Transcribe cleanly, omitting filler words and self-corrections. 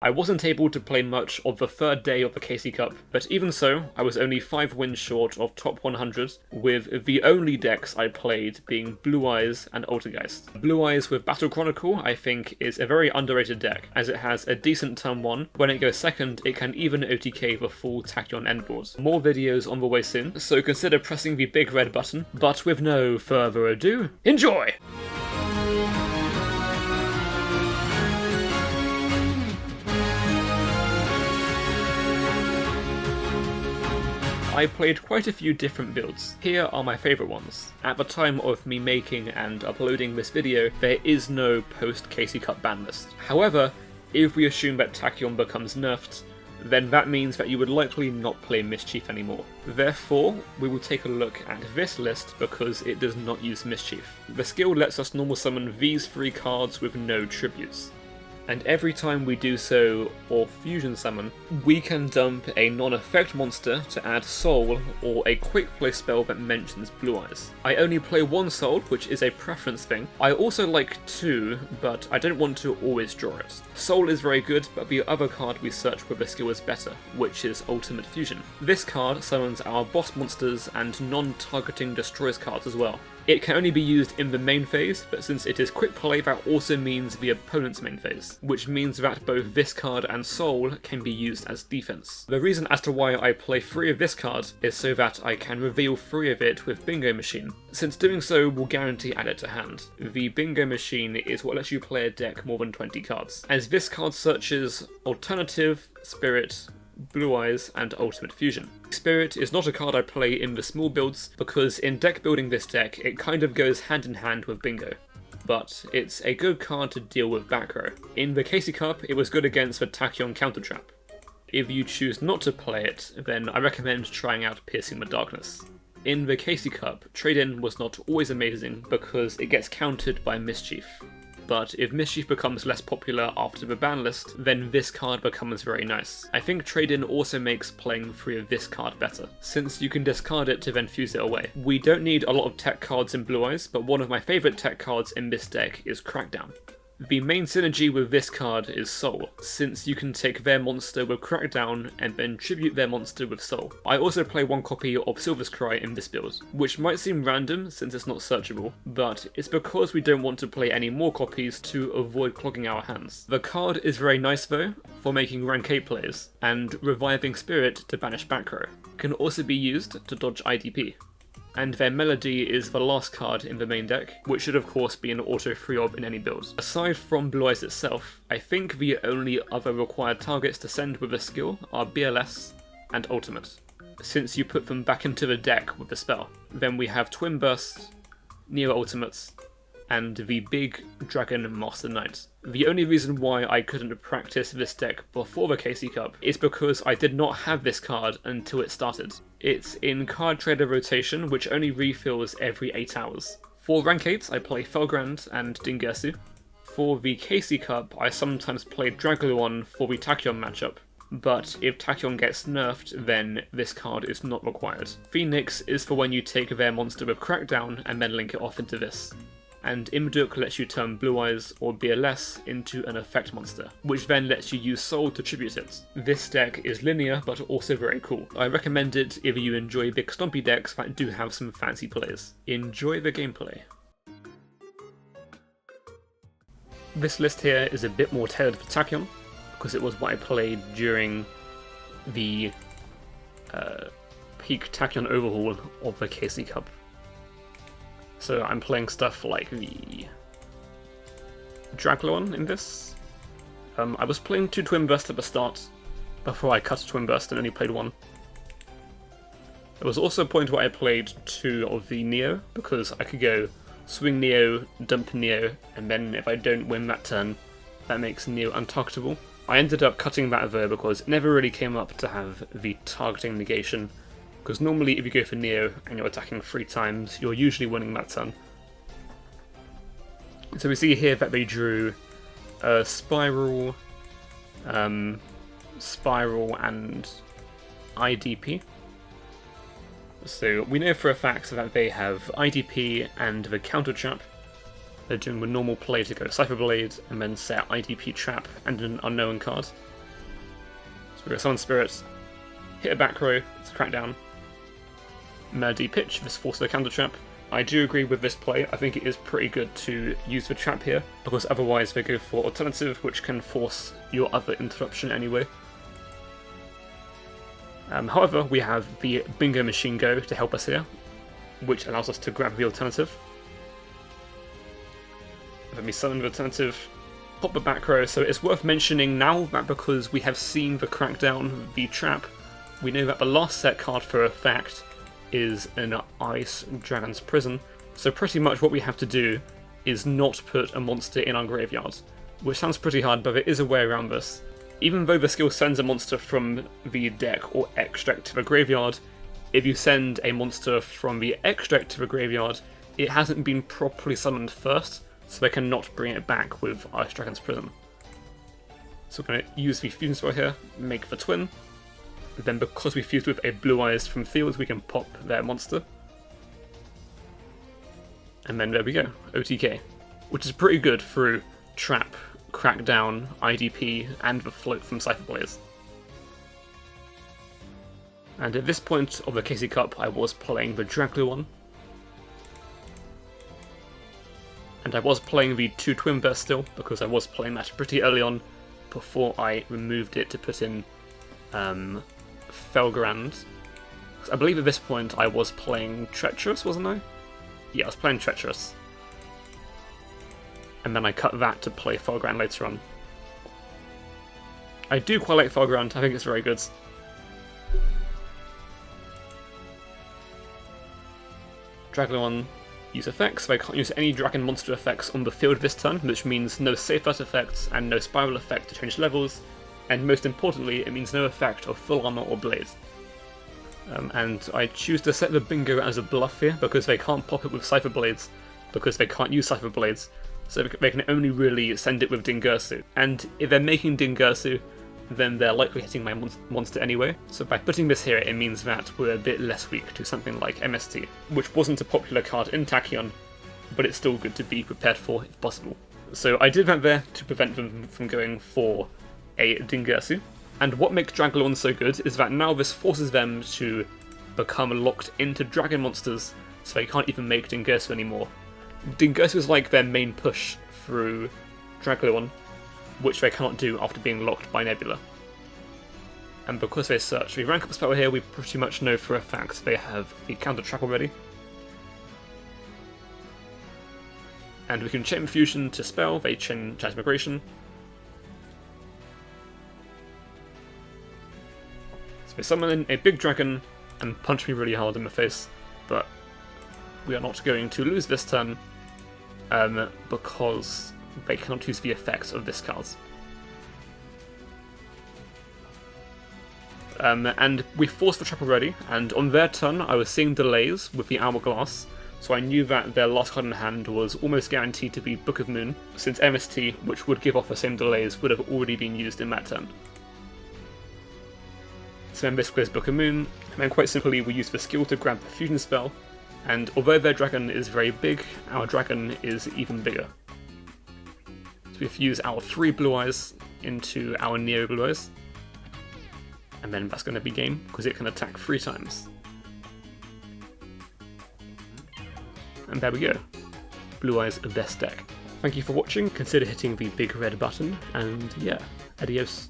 I wasn't able to play much of the third day of the KC Cup, but even so, I was only 5 wins short of top 100, with the only decks I played being Blue Eyes and Altergeist. Blue Eyes with Battle Chronicle, I think, is a very underrated deck, as it has a decent turn 1. When it goes second, it can even OTK the full Tachyon endboard. More videos on the way soon, so consider pressing the big red button, but with no further ado, enjoy! I played quite a few different builds. Here are my favourite ones. At the time of me making and uploading this video, there is no post-KC Cup ban list. However, if we assume that Tachyon becomes nerfed, then that means that you would likely not play Mischief anymore. Therefore, we will take a look at this list because it does not use Mischief. The skill lets us normal summon these 3 cards with no tributes. And every time we do so, or fusion summon, we can dump a non-effect monster to add Soul, or a quick play spell that mentions Blue Eyes. I only play 1 Soul, which is a preference thing. I also like 2, but I don't want to always draw it. Soul is very good, but the other card we search with the skill is better, which is Ultimate Fusion. This card summons our boss monsters and non-targeting destroys cards as well. It can only be used in the main phase, but since it is quick play, that also means the opponent's main phase, which means that both this card and Soul can be used as defense. The reason as to why I play 3 of this card is so that I can reveal 3 of it with Bingo Machine, since doing so will guarantee add it to hand. The Bingo Machine is what lets you play a deck more than 20 cards, as this card searches Alternative, Spirit, Blue Eyes, and Ultimate Fusion. Spirit is not a card I play in the small builds because in deck building this deck it kind of goes hand in hand with Bingo, but it's a good card to deal with back row. In the KC Cup it was good against the Tachyon counter trap. If you choose not to play it, then I recommend trying out Piercing the Darkness. In the KC Cup, trade-in was not always amazing because it gets countered by Mischief. But if Mischief becomes less popular after the ban list, then this card becomes very nice. I think trade-in also makes playing 3 of this card better, since you can discard it to then fuse it away. We don't need a lot of tech cards in Blue Eyes, but one of my favourite tech cards in this deck is Crackdown. The main synergy with this card is Soul, since you can take their monster with Crackdown and then tribute their monster with Soul. I also play 1 copy of Silver's Cry in this build, which might seem random since it's not searchable, but it's because we don't want to play any more copies to avoid clogging our hands. The card is very nice though, for making rank 8 plays, and Reviving Spirit to banish back row. It can also be used to dodge IDP. And their Melody is the last card in the main deck, which should of course be an auto 3 of in any build. Aside from Blue Eyes itself, I think the only other required targets to send with a skill are BLS and Ultimate, since you put them back into the deck with the spell. Then we have Twin Burst, Neo Ultimates, and the big Dragon Master Knight. The only reason why I couldn't practice this deck before the KC Cup is because I did not have this card until it started. It's in Card Trader rotation, which only refills every 8 hours. For rank 8, I play Felgrand and Dingersu. For the KC Cup, I sometimes play Dragluon for the Tachyon matchup, but if Tachyon gets nerfed, then this card is not required. Phoenix is for when you take their monster with Crackdown and then link it off into this. And Imduk lets you turn Blue Eyes or BLS into an effect monster, which then lets you use Soul to tribute it. This deck is linear, but also very cool. I recommend it if you enjoy big stompy decks that do have some fancy plays. Enjoy the gameplay. This list here is a bit more tailored for Tachyon, because it was what I played during the peak Tachyon overhaul of the KC Cup. So I'm playing stuff like the Dragluon in this. I was playing 2 Twin Burst at the start, before I cut a Twin Burst and only played 1. There was also a point where I played 2 of the Neo, because I could go swing Neo, dump Neo, and then if I don't win that turn, that makes Neo untargetable. I ended up cutting that though because it never really came up to have the targeting negation, because normally if you go for Neo and you're attacking 3 times, you're usually winning that turn. So we see here that they drew Spiral, Spiral and IDP. So we know for a fact that they have IDP and the counter trap. They're doing the normal play to go Cypher Blade and then set IDP trap and an unknown card. we're going to summon spirits, hit a back row, it's a crackdown, Melody Pitch, this forces a counter trap. I do agree with this play. I think it is pretty good to use the trap here, because otherwise they go for alternative, which can force your other interruption anyway. However, we have the Bingo Machine Go to help us here, which allows us to grab the alternative. Let me summon the alternative, pop the back row. So it's worth mentioning now that because we have seen the crackdown, the trap, we know that the last set card for effect is an Ice Dragon's Prison. So pretty much what we have to do is not put a monster in our graveyard, which sounds pretty hard, but there is a way around this. Even though the skill sends a monster from the deck or extract to the graveyard, if you send a monster from the extract to the graveyard, it hasn't been properly summoned first, so they cannot bring it back with Ice Dragon's Prison. So we're going to use the fusion spell here, make the twin. Then because we fused with a Blue Eyes from field, we can pop their monster. And then there we go, OTK. Which is pretty good through Trap, Crackdown, IDP, and the float from Cypher Blaze. And at this point of the KC Cup, I was playing the Dragler one. And I was playing the 2 Twin Bears still, because I was playing that pretty early on, before I removed it to put in Felgrand. I believe at this point I was playing Treacherous, wasn't I? Yeah, I was playing Treacherous. And then I cut that to play Felgrand later on. I do quite like Felgrand, I think it's very good. Dragler use effects, so I can't use any dragon monster effects on the field this turn, which means no safe out effects and no spiral effect to change levels, and most importantly, it means no effect of full armor or blaze. And I choose to set the Bingo as a bluff here, because they can't pop it with Cypher Blades, because they can't use Cypher Blades, so they can only really send it with Dingirsu. And if they're making Dingirsu, then they're likely hitting my monster anyway, so by putting this here it means that we're a bit less weak to something like MST, which wasn't a popular card in Tachyon, but it's still good to be prepared for if possible. So I did that there to prevent them from going for a Dingirsu, and what makes Draglon so good is that now this forces them to become locked into dragon monsters, so they can't even make Dingirsu anymore. Dingirsu is like their main push through Draglon, which they cannot do after being locked by Nebula. And because they search, we rank up the spell here, we pretty much know for a fact they have the counter trap already. And we can chain fusion to spell, they chain transmigration. So they summon in a big dragon and punch me really hard in the face, but we are not going to lose this turn because they cannot use the effects of this card. And we forced the trap already, and on their turn I was seeing delays with the Hourglass, so I knew that their last card in hand was almost guaranteed to be Book of Moon, since MST, which would give off the same delays, would have already been used in that turn. So then this clears Book of Moon, and then quite simply we use the skill to grab the fusion spell, and although their dragon is very big, our dragon is even bigger. So we fuse our 3 Blue Eyes into our Neo Blue Eyes, and then that's going to be game, because it can attack 3 times. And there we go. Blue Eyes best deck. Thank you for watching, consider hitting the big red button, and yeah, adios.